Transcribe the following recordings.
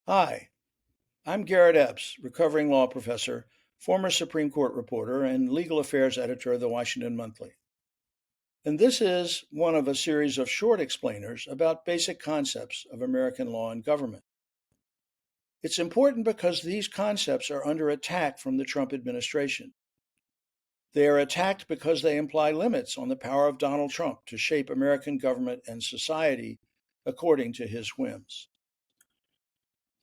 Hi, I'm Garrett Epps, recovering law professor, former Supreme Court reporter, and legal affairs editor of the Washington Monthly. And this is one of a series of short explainers about basic concepts of American law and government. It's important because these concepts are under attack from the Trump administration. They are attacked because they imply limits on the power of Donald Trump to shape American government and society according to his whims.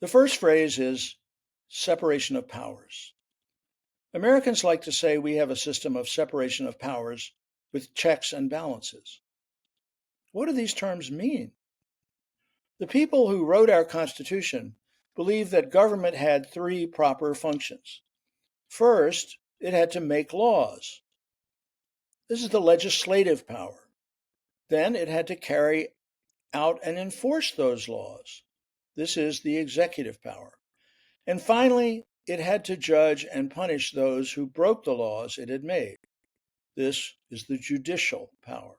The first phrase is separation of powers. Americans like to say we have a system of separation of powers with checks and balances. What do these terms mean? The people who wrote our Constitution believed that government had three proper functions. First, it had to make laws. This is the legislative power. Then it had to carry out and enforce those laws. This is the executive power. And finally, it had to judge and punish those who broke the laws it had made. This is the judicial power.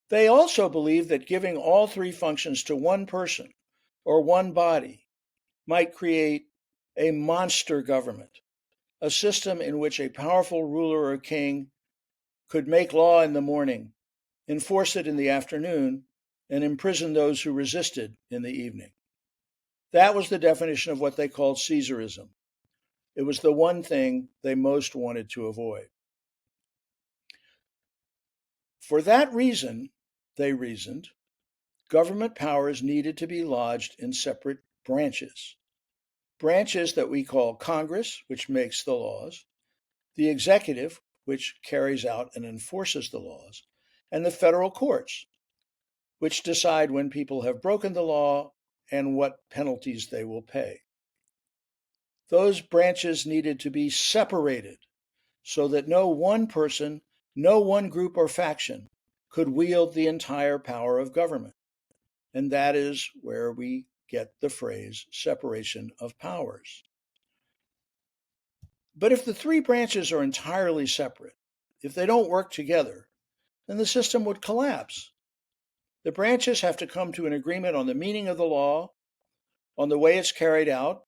They also believe that giving all three functions to one person or one body might create a monster government, a system in which a powerful ruler or king could make law in the morning, enforce it in the afternoon, and imprison those who resisted in the evening. That was the definition of what they called Caesarism. It was the one thing they most wanted to avoid. For that reason, they reasoned, government powers needed to be lodged in separate branches. Branches that we call Congress, which makes the laws, the executive, which carries out and enforces the laws, and the federal courts, which decide when people have broken the law and what penalties they will pay. Those branches needed to be separated so that no one person, no one group or faction could wield the entire power of government. And that is where we get the phrase separation of powers. But if the three branches are entirely separate, if they don't work together, then the system would collapse. The branches have to come to an agreement on the meaning of the law, on the way it's carried out,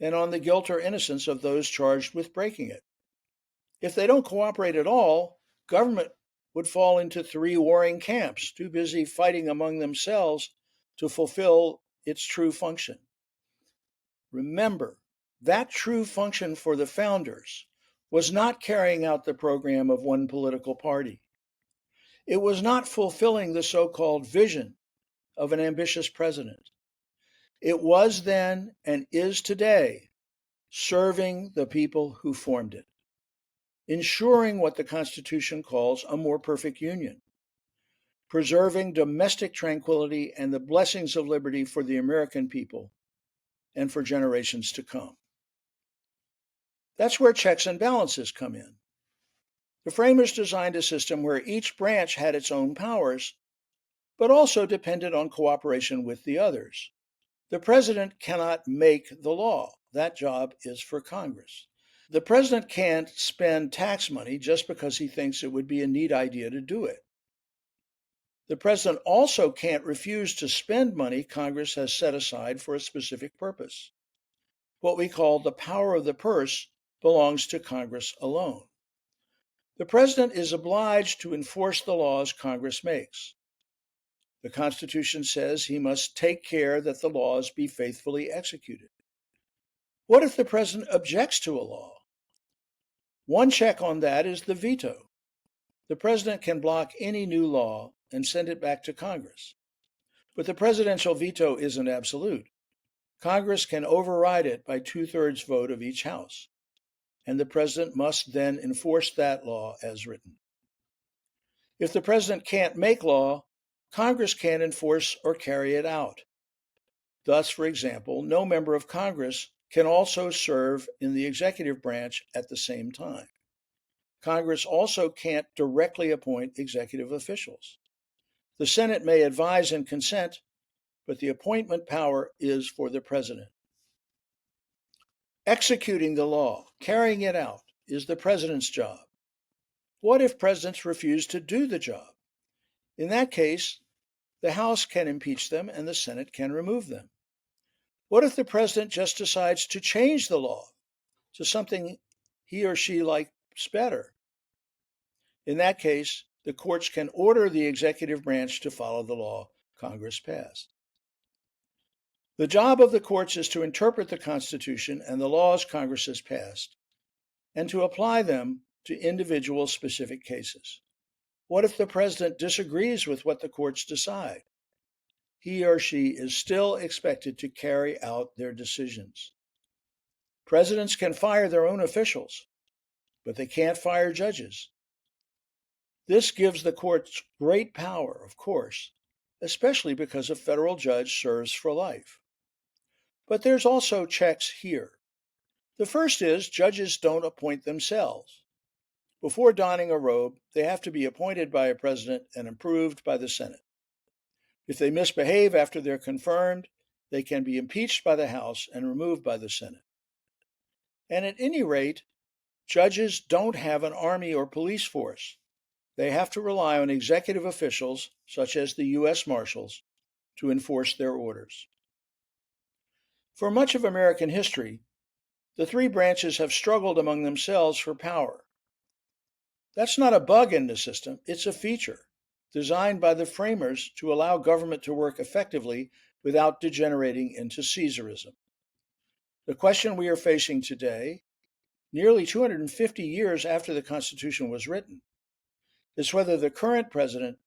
and on the guilt or innocence of those charged with breaking it. If they don't cooperate at all, government would fall into three warring camps, too busy fighting among themselves to fulfill its true function. Remember, that true function for the founders was not carrying out the program of one political party. It was not fulfilling the so-called vision of an ambitious president. It was then and is today serving the people who formed it, ensuring what the Constitution calls a more perfect union, preserving domestic tranquility and the blessings of liberty for the American people and for generations to come. That's where checks and balances come in. The framers designed a system where each branch had its own powers, but also depended on cooperation with the others. The president cannot make the law. That job is for Congress. The president can't spend tax money just because he thinks it would be a neat idea to do it. The president also can't refuse to spend money Congress has set aside for a specific purpose. What we call the power of the purse belongs to Congress alone. The president is obliged to enforce the laws Congress makes. The Constitution says he must take care that the laws be faithfully executed. What if the president objects to a law? One check on that is the veto. The president can block any new law and send it back to Congress. But the presidential veto isn't absolute. Congress can override it by 2/3 vote of each house, and the president must then enforce that law as written. If the president can't make law, Congress can't enforce or carry it out. Thus, for example, no member of Congress can also serve in the executive branch at the same time. Congress also can't directly appoint executive officials. The Senate may advise and consent, but the appointment power is for the president. Executing the law, carrying it out, is the president's job. What if presidents refuse to do the job? In that case, the House can impeach them and the Senate can remove them. What if the president just decides to change the law to something he or she likes better? In that case, the courts can order the executive branch to follow the law Congress passed. The job of the courts is to interpret the Constitution and the laws Congress has passed, and to apply them to individual specific cases. What if the president disagrees with what the courts decide? He or she is still expected to carry out their decisions. Presidents can fire their own officials, but they can't fire judges. This gives the courts great power, of course, especially because a federal judge serves for life. But there's also checks here. The first is judges don't appoint themselves. Before donning a robe, they have to be appointed by a president and approved by the Senate. If they misbehave after they're confirmed, they can be impeached by the House and removed by the Senate. And at any rate, judges don't have an army or police force. They have to rely on executive officials, such as the U.S. Marshals, to enforce their orders. For much of American history, the three branches have struggled among themselves for power. That's not a bug in the system, it's a feature designed by the framers to allow government to work effectively without degenerating into Caesarism. The question we are facing today, nearly 250 years after the Constitution was written, is whether the current president,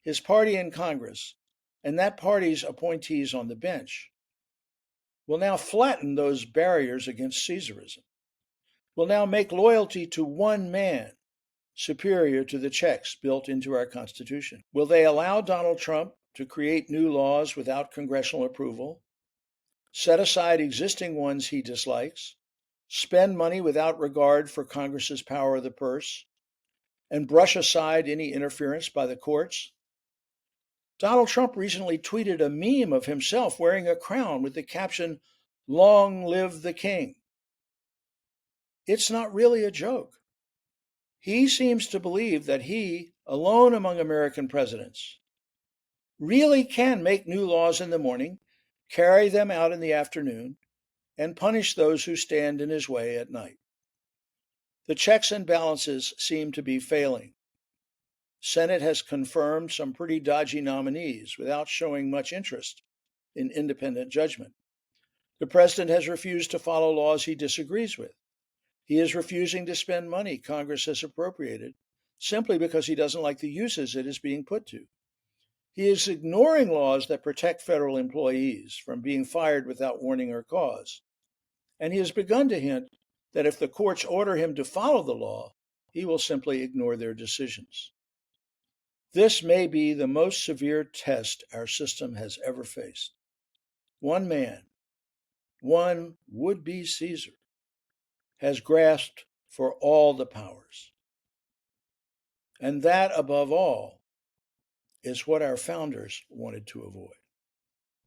his party in Congress, and that party's appointees on the bench will now flatten those barriers against Caesarism, will now make loyalty to one man superior to the checks built into our Constitution. Will they allow Donald Trump to create new laws without congressional approval, set aside existing ones he dislikes, spend money without regard for Congress's power of the purse, and brush aside any interference by the courts? Donald Trump recently tweeted a meme of himself wearing a crown with the caption, "Long live the king." It's not really a joke. He seems to believe that he, alone among American presidents, really can make new laws in the morning, carry them out in the afternoon, and punish those who stand in his way at night. The checks and balances seem to be failing. Senate has confirmed some pretty dodgy nominees without showing much interest in independent judgment. The president has refused to follow laws he disagrees with. He is refusing to spend money Congress has appropriated simply because he doesn't like the uses it is being put to. He is ignoring laws that protect federal employees from being fired without warning or cause. And he has begun to hint that if the courts order him to follow the law, he will simply ignore their decisions. This may be the most severe test our system has ever faced. One man, one would-be Caesar, has grasped for all the powers. And that, above all, is what our founders wanted to avoid.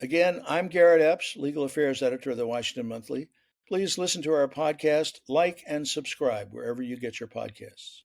Again, I'm Garrett Epps, Legal Affairs Editor of the Washington Monthly. Please listen to our podcast, like and subscribe wherever you get your podcasts.